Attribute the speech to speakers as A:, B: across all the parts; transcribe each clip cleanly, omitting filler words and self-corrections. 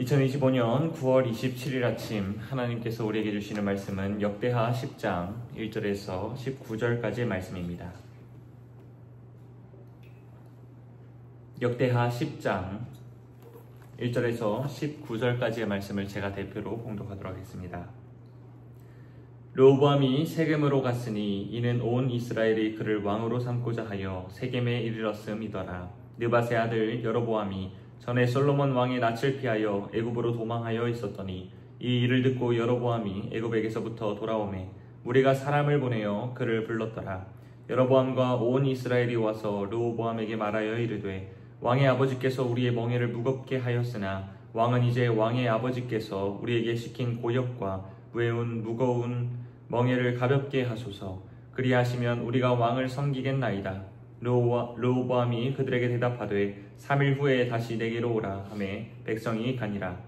A: 2025년 9월 27일 아침 하나님께서 우리에게 주시는 말씀은 역대하 10장 1절에서 19절까지의 말씀입니다. 역대하 10장 1절에서 19절까지의 말씀을 제가 대표로 봉독하도록 하겠습니다. 르호보암이 세겜으로 갔으니 이는 온 이스라엘이 그를 왕으로 삼고자 하여 세겜에 이르렀음이더라. 느밧의 아들 여로보암이 전에 솔로몬 왕의 낯을 피하여 애굽으로 도망하여 있었더니 이 일을 듣고 여로보암이 애굽에게서부터 돌아오매 무리가 사람을 보내어 그를 불렀더라. 여로보암과 온 이스라엘이 와서 르호보암에게 말하여 이르되 왕의 아버지께서 우리의 멍에를 무겁게 하였으나 왕은 이제 왕의 아버지께서 우리에게 시킨 고역과 외운 무거운 멍에를 가볍게 하소서. 그리하시면 우리가 왕을 섬기겠나이다. 르호보암이 그들에게 대답하되 3일 후에 다시 내게로 오라 하매 백성이 가니라.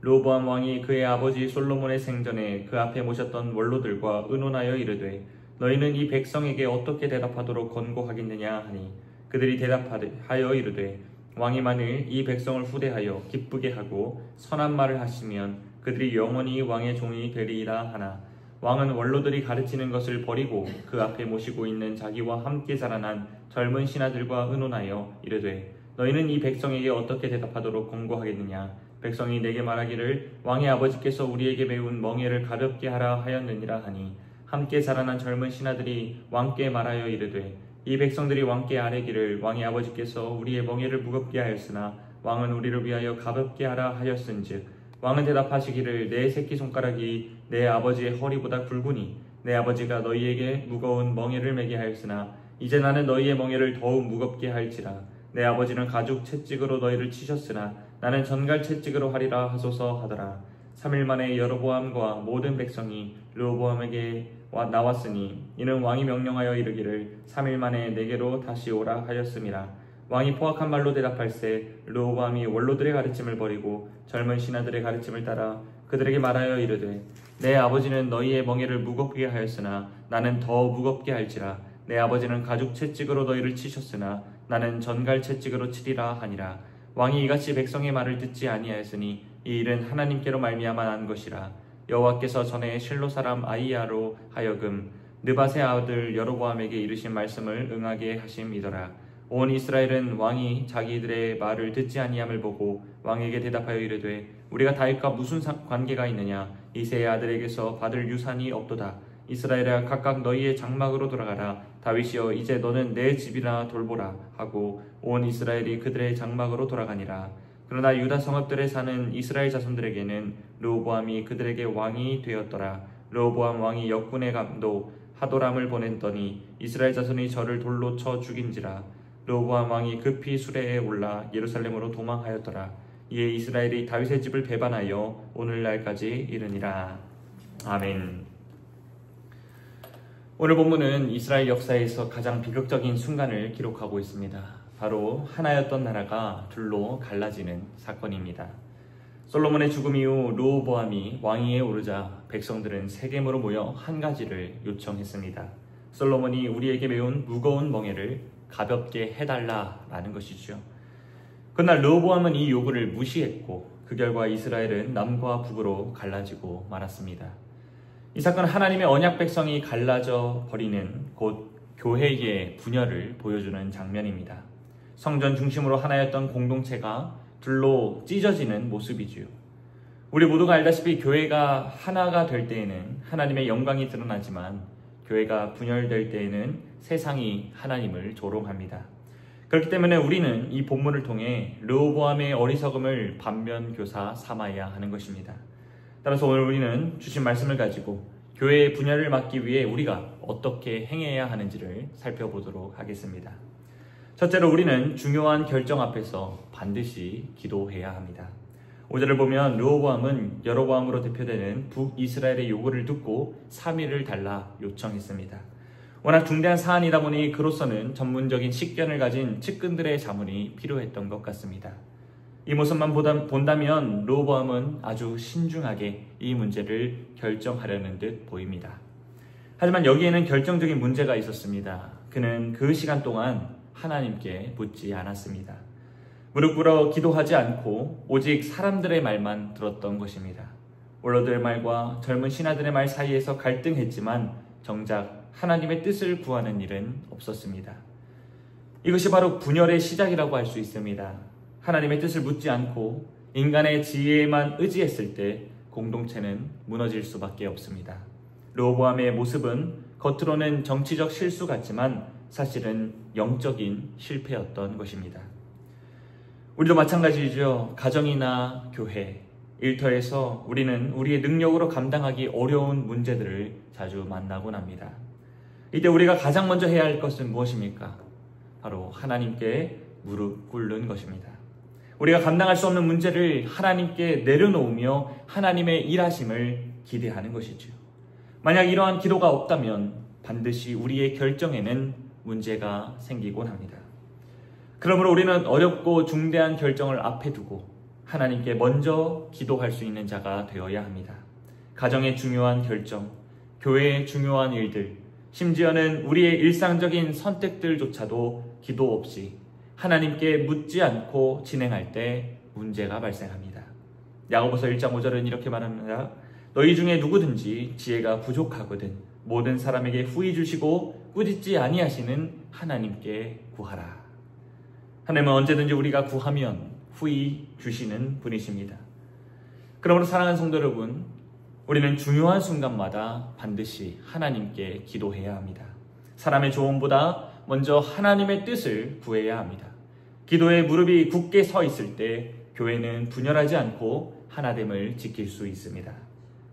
A: 르호보암 왕이 그의 아버지 솔로몬의 생전에 그 앞에 모셨던 원로들과 의논하여 이르되 너희는 이 백성에게 어떻게 대답하도록 권고하겠느냐 하니 그들이 대답하여 이르되 왕이 만일 이 백성을 후대하여 기쁘게 하고 선한 말을 하시면 그들이 영원히 왕의 종이 되리이다 하나 왕은 원로들이 가르치는 것을 버리고 그 앞에 모시고 있는 자기와 함께 자라난 젊은 신하들과 의논하여 이르되 너희는 이 백성에게 어떻게 대답하도록 권고하겠느냐. 백성이 내게 말하기를 왕의 아버지께서 우리에게 배운 멍에를 가볍게 하라 하였느니라 하니 함께 자라난 젊은 신하들이 왕께 말하여 이르되 이 백성들이 왕께 아뢰기를 왕의 아버지께서 우리의 멍에를 무겁게 하였으나 왕은 우리를 위하여 가볍게 하라 하였은즉 왕은 대답하시기를 내 새끼손가락이 내 아버지의 허리보다 굵으니 내 아버지가 너희에게 무거운 멍에를 매게 하였으나 이제 나는 너희의 멍에를 더욱 무겁게 할지라. 내 아버지는 가죽 채찍으로 너희를 치셨으나 나는 전갈 채찍으로 하리라 하소서 하더라. 3일 만에 여로보암과 모든 백성이 르호보암에게 나왔으니 이는 왕이 명령하여 이르기를 3일 만에 내게로 다시 오라 하였음이라. 왕이 포악한 말로 대답할세 르호보암이 원로들의 가르침을 버리고 젊은 신하들의 가르침을 따라 그들에게 말하여 이르되 내 아버지는 너희의 멍에를 무겁게 하였으나 나는 더 무겁게 할지라. 내 아버지는 가죽 채찍으로 너희를 치셨으나 나는 전갈 채찍으로 치리라 하니라. 왕이 이같이 백성의 말을 듣지 아니하였으니 이 일은 하나님께로 말미암아 난 것이라. 여호와께서 전에 실로 사람 아히야로 하여금 느밧의 아들 여로보암에게 이르신 말씀을 응하게 하심이더라. 온 이스라엘은 왕이 자기들의 말을 듣지 아니함을 보고 왕에게 대답하여 이르되 우리가 다윗과 무슨 관계가 있느냐. 이새의 아들에게서 받을 유산이 없도다. 이스라엘아 각각 너희의 장막으로 돌아가라. 다윗이여 이제 너는 내 집이나 돌보라 하고 온 이스라엘이 그들의 장막으로 돌아가니라. 그러나 유다 성읍들에 사는 이스라엘 자손들에게는 르호보암이 그들에게 왕이 되었더라. 르호보암 왕이 역군의 감독 하도람을 보냈더니 이스라엘 자손이 저를 돌로 쳐 죽인지라. 르호보암 왕이 급히 수레에 올라 예루살렘으로 도망하였더라. 이에 이스라엘이 다윗의 집을 배반하여 오늘날까지 이르니라. 아멘. 오늘 본문은 이스라엘 역사에서 가장 비극적인 순간을 기록하고 있습니다. 바로 하나였던 나라가 둘로 갈라지는 사건입니다. 솔로몬의 죽음 이후 르호보암이 왕위에 오르자 백성들은 세겜으로 모여 한 가지를 요청했습니다. 솔로몬이 우리에게 메운 무거운 멍에를 가볍게 해달라라는 것이죠. 그날 르호보암은 이 요구를 무시했고 그 결과 이스라엘은 남과 북으로 갈라지고 말았습니다. 이 사건은 하나님의 언약 백성이 갈라져 버리는 곧 교회의 분열을 보여주는 장면입니다. 성전 중심으로 하나였던 공동체가 둘로 찢어지는 모습이지요. 우리 모두가 알다시피 교회가 하나가 될 때에는 하나님의 영광이 드러나지만 교회가 분열될 때에는 세상이 하나님을 조롱합니다. 그렇기 때문에 우리는 이 본문을 통해 르호보암의 어리석음을 반면교사 삼아야 하는 것입니다. 따라서 오늘 우리는 주신 말씀을 가지고 교회의 분열을 막기 위해 우리가 어떻게 행해야 하는지를 살펴보도록 하겠습니다. 첫째로 우리는 중요한 결정 앞에서 반드시 기도해야 합니다. 5절을 보면 르호보암은 여로보암으로 대표되는 북이스라엘의 요구를 듣고 3일을 달라 요청했습니다. 워낙 중대한 사안이다 보니 그로서는 전문적인 식견을 가진 측근들의 자문이 필요했던 것 같습니다. 이 모습만 본다면 르호보암은 아주 신중하게 이 문제를 결정하려는 듯 보입니다. 하지만 여기에는 결정적인 문제가 있었습니다. 그는 그 시간 동안 하나님께 묻지 않았습니다. 무릎 꿇어 기도하지 않고 오직 사람들의 말만 들었던 것입니다. 원로들의 말과 젊은 신하들의 말 사이에서 갈등했지만 정작 하나님의 뜻을 구하는 일은 없었습니다. 이것이 바로 분열의 시작이라고 할 수 있습니다. 하나님의 뜻을 묻지 않고 인간의 지혜에만 의지했을 때 공동체는 무너질 수밖에 없습니다. 르호보암의 모습은 겉으로는 정치적 실수 같지만 사실은 영적인 실패였던 것입니다. 우리도 마찬가지죠. 가정이나 교회, 일터에서 우리는 우리의 능력으로 감당하기 어려운 문제들을 자주 만나곤 합니다. 이때 우리가 가장 먼저 해야 할 것은 무엇입니까? 바로 하나님께 무릎 꿇는 것입니다. 우리가 감당할 수 없는 문제를 하나님께 내려놓으며 하나님의 일하심을 기대하는 것이죠. 만약 이러한 기도가 없다면 반드시 우리의 결정에는 문제가 생기곤 합니다. 그러므로 우리는 어렵고 중대한 결정을 앞에 두고 하나님께 먼저 기도할 수 있는 자가 되어야 합니다. 가정의 중요한 결정, 교회의 중요한 일들, 심지어는 우리의 일상적인 선택들조차도 기도 없이 하나님께 묻지 않고 진행할 때 문제가 발생합니다. 야고보서 1장 5절은 이렇게 말합니다. 너희 중에 누구든지 지혜가 부족하거든 모든 사람에게 후히 주시고 꾸짖지 아니하시는 하나님께 구하라. 하나님은 언제든지 우리가 구하면 후히 주시는 분이십니다. 그러므로 사랑하는 성도 여러분, 우리는 중요한 순간마다 반드시 하나님께 기도해야 합니다. 사람의 조언보다 먼저 하나님의 뜻을 구해야 합니다. 기도에 무릎이 굳게 서 있을 때 교회는 분열하지 않고 하나됨을 지킬 수 있습니다.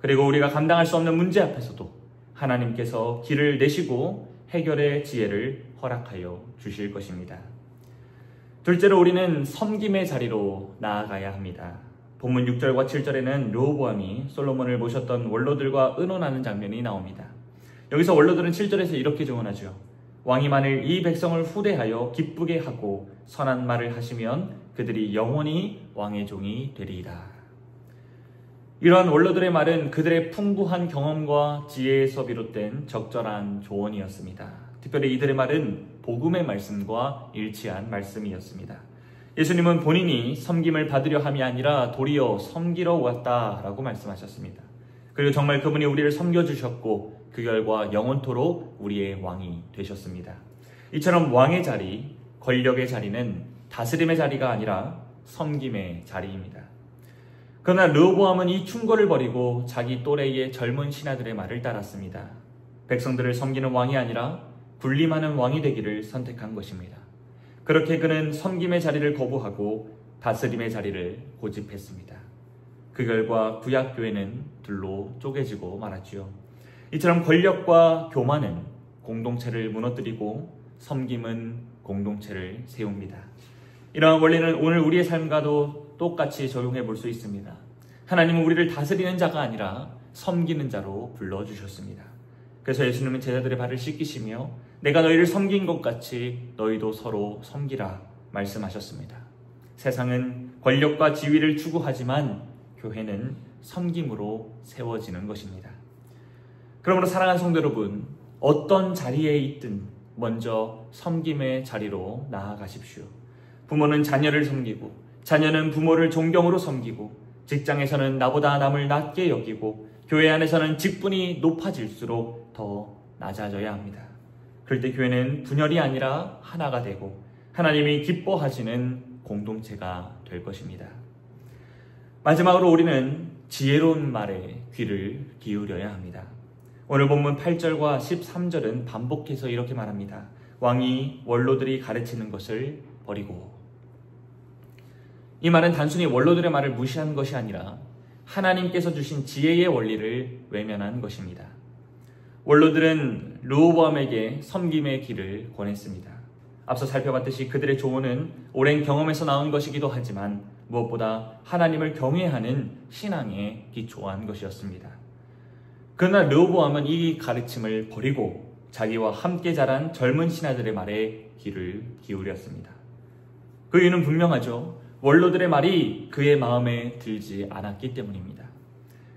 A: 그리고 우리가 감당할 수 없는 문제 앞에서도 하나님께서 길을 내시고 해결의 지혜를 허락하여 주실 것입니다. 둘째로 우리는 섬김의 자리로 나아가야 합니다. 본문 6절과 7절에는 르호보암이 솔로몬을 모셨던 원로들과 의논하는 장면이 나옵니다. 여기서 원로들은 7절에서 이렇게 조언하죠. 왕이 만일 이 백성을 후대하여 기쁘게 하고 선한 말을 하시면 그들이 영원히 왕의 종이 되리이다. 이러한 원로들의 말은 그들의 풍부한 경험과 지혜에서 비롯된 적절한 조언이었습니다. 특별히 이들의 말은 복음의 말씀과 일치한 말씀이었습니다. 예수님은 본인이 섬김을 받으려 함이 아니라 도리어 섬기러 왔다라고 말씀하셨습니다. 그리고 정말 그분이 우리를 섬겨주셨고 그 결과 영원토록 우리의 왕이 되셨습니다. 이처럼 왕의 자리, 권력의 자리는 다스림의 자리가 아니라 섬김의 자리입니다. 그러나 르호보암은 이 충고를 버리고 자기 또래의 젊은 신하들의 말을 따랐습니다. 백성들을 섬기는 왕이 아니라 군림하는 왕이 되기를 선택한 것입니다. 그렇게 그는 섬김의 자리를 거부하고 다스림의 자리를 고집했습니다. 그 결과 구약교회는 둘로 쪼개지고 말았지요. 이처럼 권력과 교만은 공동체를 무너뜨리고 섬김은 공동체를 세웁니다. 이러한 원리는 오늘 우리의 삶과도 똑같이 적용해 볼 수 있습니다. 하나님은 우리를 다스리는 자가 아니라 섬기는 자로 불러주셨습니다. 그래서 예수님은 제자들의 발을 씻기시며 내가 너희를 섬긴 것 같이 너희도 서로 섬기라 말씀하셨습니다. 세상은 권력과 지위를 추구하지만 교회는 섬김으로 세워지는 것입니다. 그러므로 사랑하는 성도 여러분, 어떤 자리에 있든 먼저 섬김의 자리로 나아가십시오. 부모는 자녀를 섬기고 자녀는 부모를 존경으로 섬기고 직장에서는 나보다 남을 낮게 여기고 교회 안에서는 직분이 높아질수록 더 낮아져야 합니다. 그럴 때 교회는 분열이 아니라 하나가 되고 하나님이 기뻐하시는 공동체가 될 것입니다. 마지막으로 우리는 지혜로운 말에 귀를 기울여야 합니다. 오늘 본문 8절과 13절은 반복해서 이렇게 말합니다. 왕이 원로들이 가르치는 것을 버리고. 이 말은 단순히 원로들의 말을 무시한 것이 아니라 하나님께서 주신 지혜의 원리를 외면한 것입니다. 원로들은 르호보암에게 섬김의 길을 권했습니다. 앞서 살펴봤듯이 그들의 조언은 오랜 경험에서 나온 것이기도 하지만 무엇보다 하나님을 경외하는 신앙에 기초한 것이었습니다. 그러나 르호보암은 이 가르침을 버리고 자기와 함께 자란 젊은 신하들의 말에 귀를 기울였습니다. 그 이유는 분명하죠. 원로들의 말이 그의 마음에 들지 않았기 때문입니다.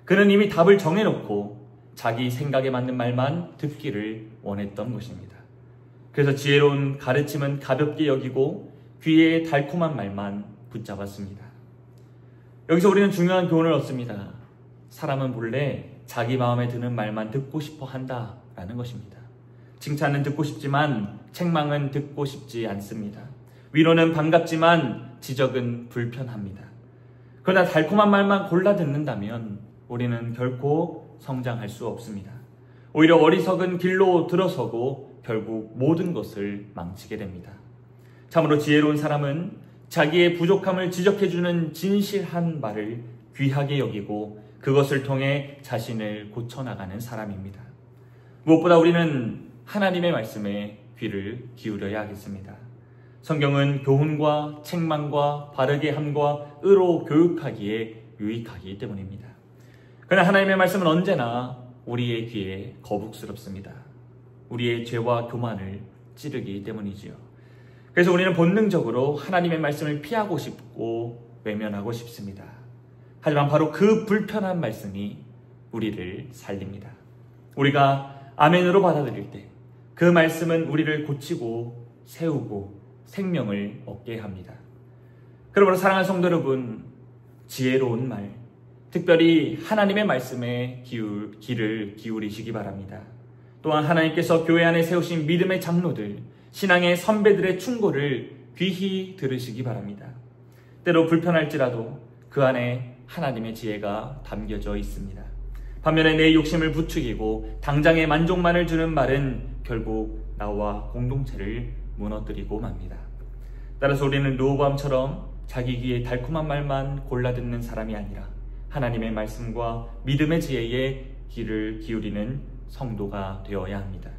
A: 그는 이미 답을 정해놓고 자기 생각에 맞는 말만 듣기를 원했던 것입니다. 그래서 지혜로운 가르침은 가볍게 여기고 귀의 달콤한 말만 붙잡았습니다. 여기서 우리는 중요한 교훈을 얻습니다. 사람은 본래 자기 마음에 드는 말만 듣고 싶어 한다라는 것입니다. 칭찬은 듣고 싶지만 책망은 듣고 싶지 않습니다. 위로는 반갑지만 지적은 불편합니다. 그러나 달콤한 말만 골라 듣는다면 우리는 결코 성장할 수 없습니다. 오히려 어리석은 길로 들어서고 결국 모든 것을 망치게 됩니다. 참으로 지혜로운 사람은 자기의 부족함을 지적해주는 진실한 말을 귀하게 여기고 그것을 통해 자신을 고쳐나가는 사람입니다. 무엇보다 우리는 하나님의 말씀에 귀를 기울여야 하겠습니다. 성경은 교훈과 책망과 바르게 함과 의로 교육하기에 유익하기 때문입니다. 그러나 하나님의 말씀은 언제나 우리의 귀에 거북스럽습니다. 우리의 죄와 교만을 찌르기 때문이지요. 그래서 우리는 본능적으로 하나님의 말씀을 피하고 싶고 외면하고 싶습니다. 하지만 바로 그 불편한 말씀이 우리를 살립니다. 우리가 아멘으로 받아들일 때 그 말씀은 우리를 고치고 세우고 생명을 얻게 합니다. 그러므로 사랑하는 성도 여러분, 지혜로운 말, 특별히 하나님의 말씀에 귀를 기울이시기 바랍니다. 또한 하나님께서 교회 안에 세우신 믿음의 장로들, 신앙의 선배들의 충고를 귀히 들으시기 바랍니다. 때로 불편할지라도 그 안에 하나님의 지혜가 담겨져 있습니다. 반면에 내 욕심을 부추기고 당장의 만족만을 주는 말은 결국 나와 공동체를 무너뜨리고 맙니다. 따라서 우리는 르호보암처럼 자기 귀에 달콤한 말만 골라 듣는 사람이 아니라 하나님의 말씀과 믿음의 지혜에 귀를 기울이는 성도가 되어야 합니다.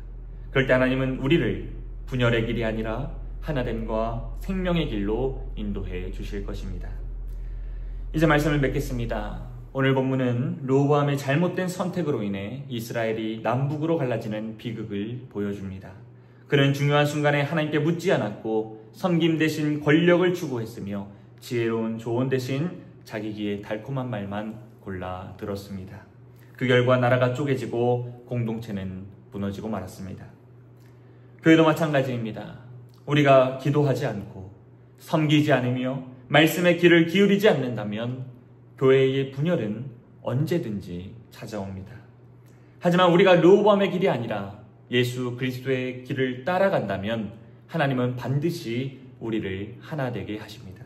A: 그럴 때 하나님은 우리를 분열의 길이 아니라 하나됨과 생명의 길로 인도해 주실 것입니다. 이제 말씀을 맺겠습니다. 오늘 본문은 르호보암의 잘못된 선택으로 인해 이스라엘이 남북으로 갈라지는 비극을 보여줍니다. 그는 중요한 순간에 하나님께 묻지 않았고 섬김 대신 권력을 추구했으며 지혜로운 조언 대신 자기 귀에 달콤한 말만 골라 들었습니다. 그 결과 나라가 쪼개지고 공동체는 무너지고 말았습니다. 교회도 마찬가지입니다. 우리가 기도하지 않고 섬기지 않으며 말씀의 귀를 기울이지 않는다면 교회의 분열은 언제든지 찾아옵니다. 하지만 우리가 르호보암의 길이 아니라 예수 그리스도의 길을 따라간다면 하나님은 반드시 우리를 하나 되게 하십니다.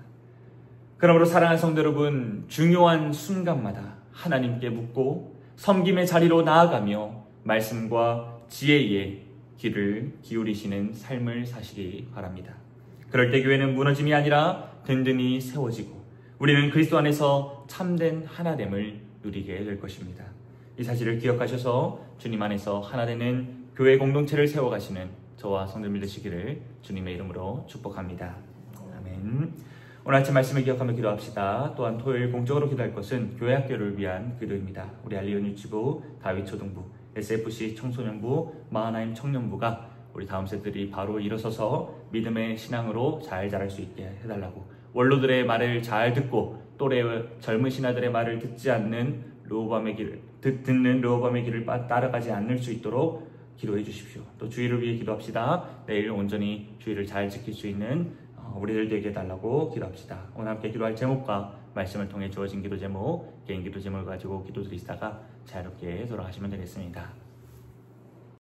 A: 그러므로 사랑하는 성도 여러분, 중요한 순간마다 하나님께 묻고 섬김의 자리로 나아가며 말씀과 지혜에 귀를 기울이시는 삶을 사시기 바랍니다. 그럴 때 교회는 무너짐이 아니라 든든히 세워지고 우리는 그리스도 안에서 참된 하나됨을 누리게 될 것입니다. 이 사실을 기억하셔서 주님 안에서 하나되는 교회 공동체를 세워가시는 저와 성도님들 되시기를 주님의 이름으로 축복합니다. 아멘. 오늘 아침 말씀을 기억하며 기도합시다. 또한 토요일 공적으로 기도할 것은 교회 학교를 위한 기도입니다. 우리 알리온 유치부, 다윗초등부, SFC 청소년부, 마하나임 청년부가 우리 다음 세대들이 바로 일어서서 믿음의 신앙으로 잘 자랄 수 있게 해달라고, 원로들의 말을 잘 듣고 또래 젊은 신하들의 말을 듣지 않는 르호보암의 길을 듣는 르호보암의 길을 따라가지 않을 수 있도록 기도해 주십시오. 또 주의를 위해 기도합시다. 내일 온전히 주의를 잘 지킬 수 있는 우리들 되게 해달라고 기도합시다. 오늘 함께 기도할 제목과 말씀을 통해 주어진 기도 제목, 개인 기도 제목을 가지고 기도드리시다가 자유롭게 돌아가시면 되겠습니다.